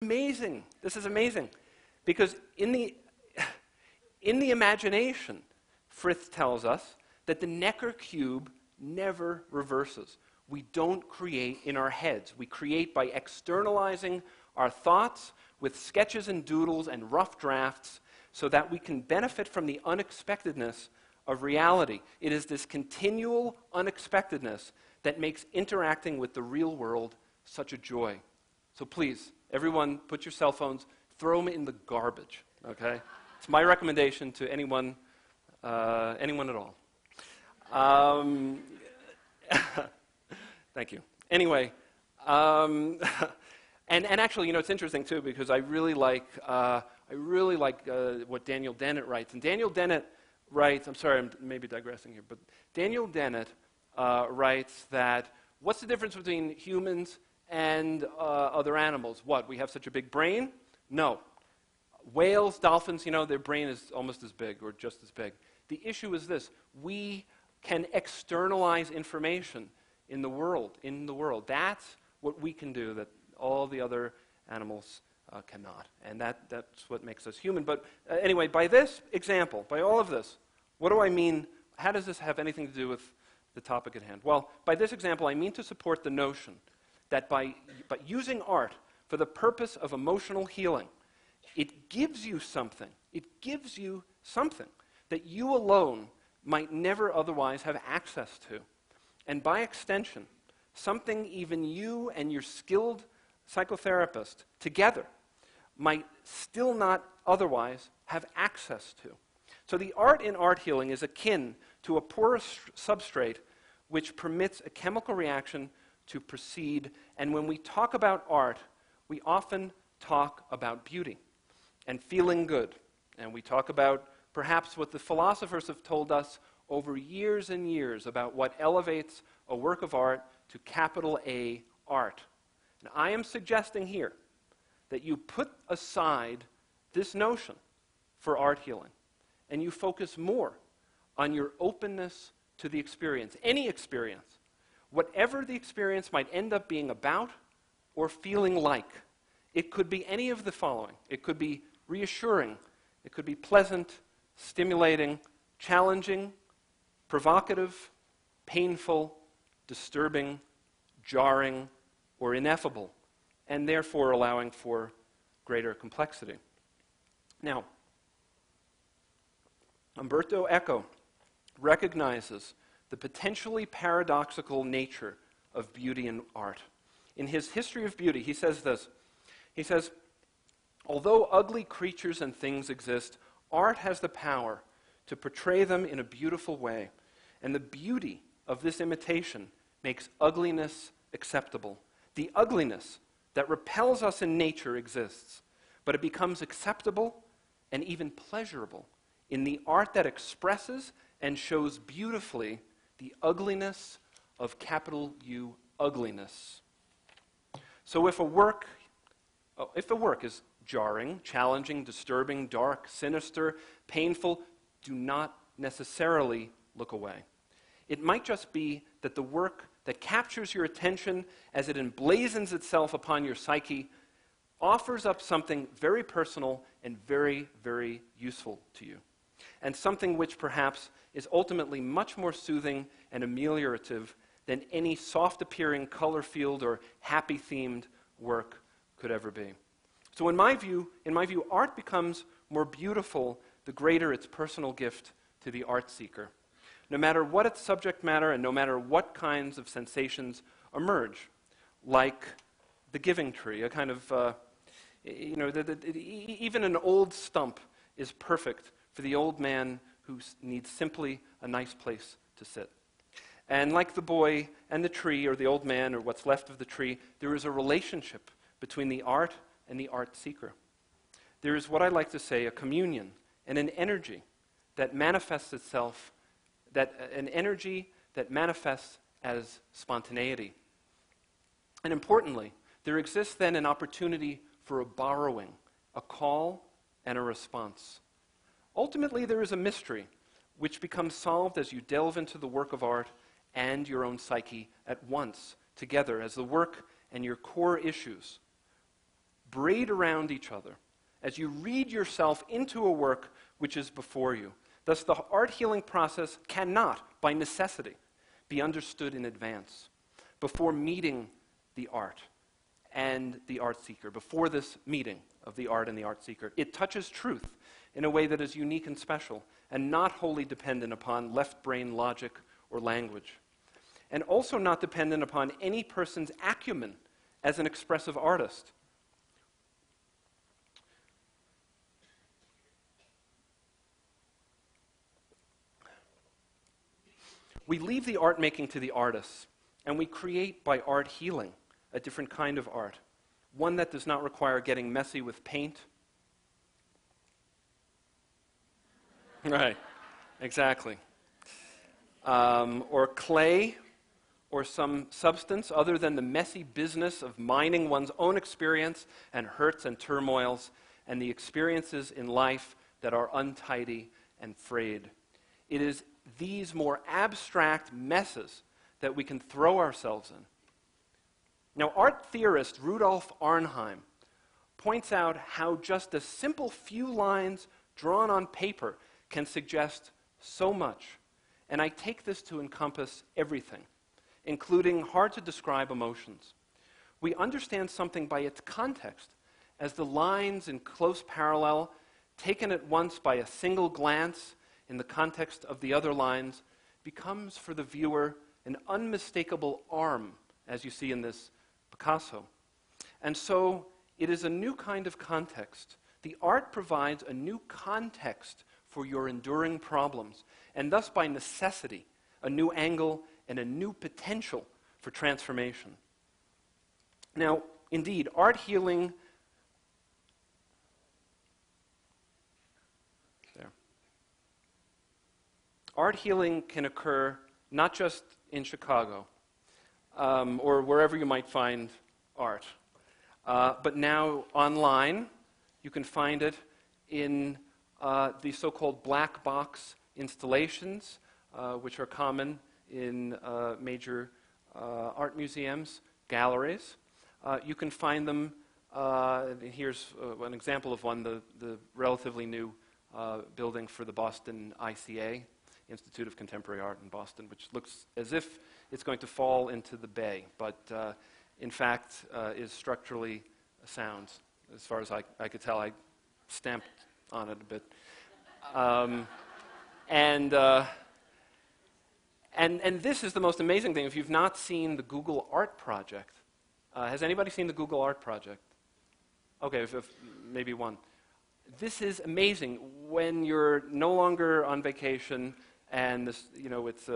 amazing. This is amazing. Because in the imagination, Frith tells us that the Necker cube never reverses. We don't create in our heads. We create by externalizing our thoughts with sketches and doodles and rough drafts so that we can benefit from the unexpectedness of reality. It is this continual unexpectedness that makes interacting with the real world such a joy. So please, everyone, put your cell phones, throw them in the garbage, okay? It's my recommendation to anyone at all. Thank you. Anyway, and actually, it's interesting too because I really like what Daniel Dennett writes. And Daniel Dennett writes. I'm sorry, I'm maybe digressing here, but Daniel Dennett writes that what's the difference between humans and other animals? What? We have such a big brain? No. Whales, dolphins, their brain is almost as big or just as big. The issue is this: we can externalize information in the world. That's what we can do that all the other animals cannot. And that's what makes us human. But anyway, by this example, by all of this, what do I mean? How does this have anything to do with the topic at hand? Well, by this example, I mean to support the notion that by using art for the purpose of emotional healing, it gives you something. It gives you something that you alone might never otherwise have access to. And by extension, something even you and your skilled psychotherapist together might still not otherwise have access to. So the art in art healing is akin to a porous substrate which permits a chemical reaction to proceed. And when we talk about art, we often talk about beauty and feeling good. And we talk about perhaps what the philosophers have told us over years and years about what elevates a work of art to capital A art. And I am suggesting here that you put aside this notion for art healing and you focus more on your openness to the experience, any experience, whatever the experience might end up being about or feeling like. It could be any of the following. It could be reassuring. It could be pleasant, stimulating, challenging, provocative, painful, disturbing, jarring, or ineffable, and therefore allowing for greater complexity. Now, Umberto Eco recognizes the potentially paradoxical nature of beauty and art. In his History of Beauty, he says this. He says, although ugly creatures and things exist, art has the power to portray them in a beautiful way, and the beauty of this imitation makes ugliness acceptable. The ugliness that repels us in nature exists, but it becomes acceptable and even pleasurable in the art that expresses and shows beautifully the ugliness of capital U ugliness. So if a work is jarring, challenging, disturbing, dark, sinister, painful, do not necessarily look away. It might just be that the work that captures your attention as it emblazons itself upon your psyche offers up something very personal and very, very useful to you, and something which perhaps is ultimately much more soothing and ameliorative than any soft-appearing, color-filled, or happy-themed work could ever be. So in my view, art becomes more beautiful the greater its personal gift to the art seeker. No matter what its subject matter and no matter what kinds of sensations emerge, like the giving tree, a kind of, even an old stump is perfect for the old man who needs simply a nice place to sit. And like the boy and the tree, or the old man, or what's left of the tree, there is a relationship between the art and the art seeker. There is what I like to say, a communion and an energy that manifests itself, an energy that manifests as spontaneity. And importantly, there exists then an opportunity for a borrowing, a call and a response. Ultimately, there is a mystery which becomes solved as you delve into the work of art and your own psyche at once, together, as the work and your core issues braid around each other as you read yourself into a work which is before you. Thus, the art healing process cannot, by necessity, be understood in advance, before meeting the art and the art seeker, before this meeting of the art and the art seeker. It touches truth in a way that is unique and special, and not wholly dependent upon left brain logic or language, and also not dependent upon any person's acumen as an expressive artist. We leave the art making to the artists, and we create by art healing a different kind of art, one that does not require getting messy with paint. Right, exactly. Or clay, or some substance other than the messy business of mining one's own experience and hurts and turmoils and the experiences in life that are untidy and frayed. It is these more abstract messes that we can throw ourselves in. Now, art theorist Rudolf Arnheim points out how just a simple few lines drawn on paper can suggest so much, and I take this to encompass everything, including hard-to-describe emotions. We understand something by its context, as the lines in close parallel, taken at once by a single glance in the context of the other lines, becomes for the viewer an unmistakable arm, as you see in this Picasso. And so it is a new kind of context. The art provides a new context for your enduring problems, and thus by necessity, a new angle and a new potential for transformation. Now, indeed, art healing Art healing can occur not just in Chicago or wherever you might find art, but now online. You can find it in the so-called black box installations, which are common in major art museums, galleries. You can find them, here's an example of one, the relatively new building for the Boston ICA, Institute of Contemporary Art in Boston, which looks as if it's going to fall into the bay, but in fact is structurally sound. As far as I could tell, I stamped on it a bit. And this is the most amazing thing. If you've not seen the Google Art Project, has anybody seen the Google Art Project? Okay, if maybe one. This is amazing. When you're no longer on vacation and this, it's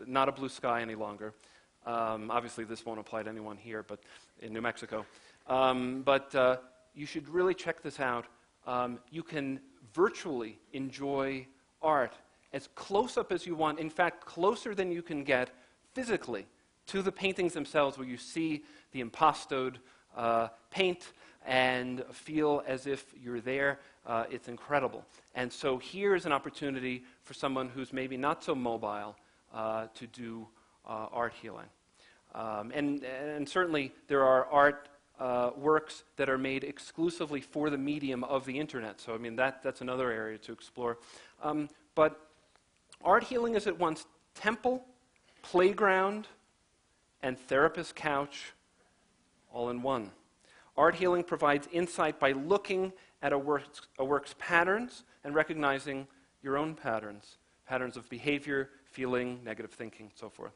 not a blue sky any longer. Obviously, this won't apply to anyone here, but in New Mexico. But you should really check this out. You can virtually enjoy art as close up as you want. In fact, closer than you can get physically to the paintings themselves, where you see the impastoed paint and feel as if you're there. It's incredible. And so here's an opportunity for someone who's maybe not so mobile to do art healing. And certainly there are art works that are made exclusively for the medium of the internet. So, I mean, that's another area to explore. But art healing is at once temple, playground, and therapist couch all in one. Art healing provides insight by looking at a work's patterns and recognizing your own patterns of behavior, feeling, negative thinking, and so forth.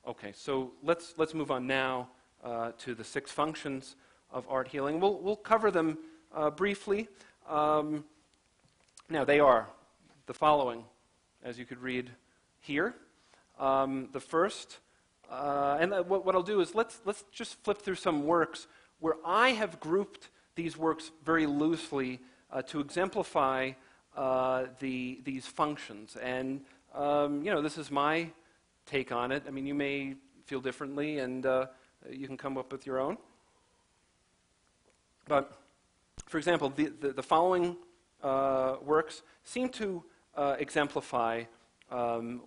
Okay, so let's move on now to the 6 functions of art healing. We'll cover them briefly. Now, they are the following, as you could read here. The first, and what I'll do is let's just flip through some works where I have grouped these works very loosely to exemplify these functions. And this is my take on it. I mean, you may feel differently, and you can come up with your own. But, for example, the following works seem to exemplify um,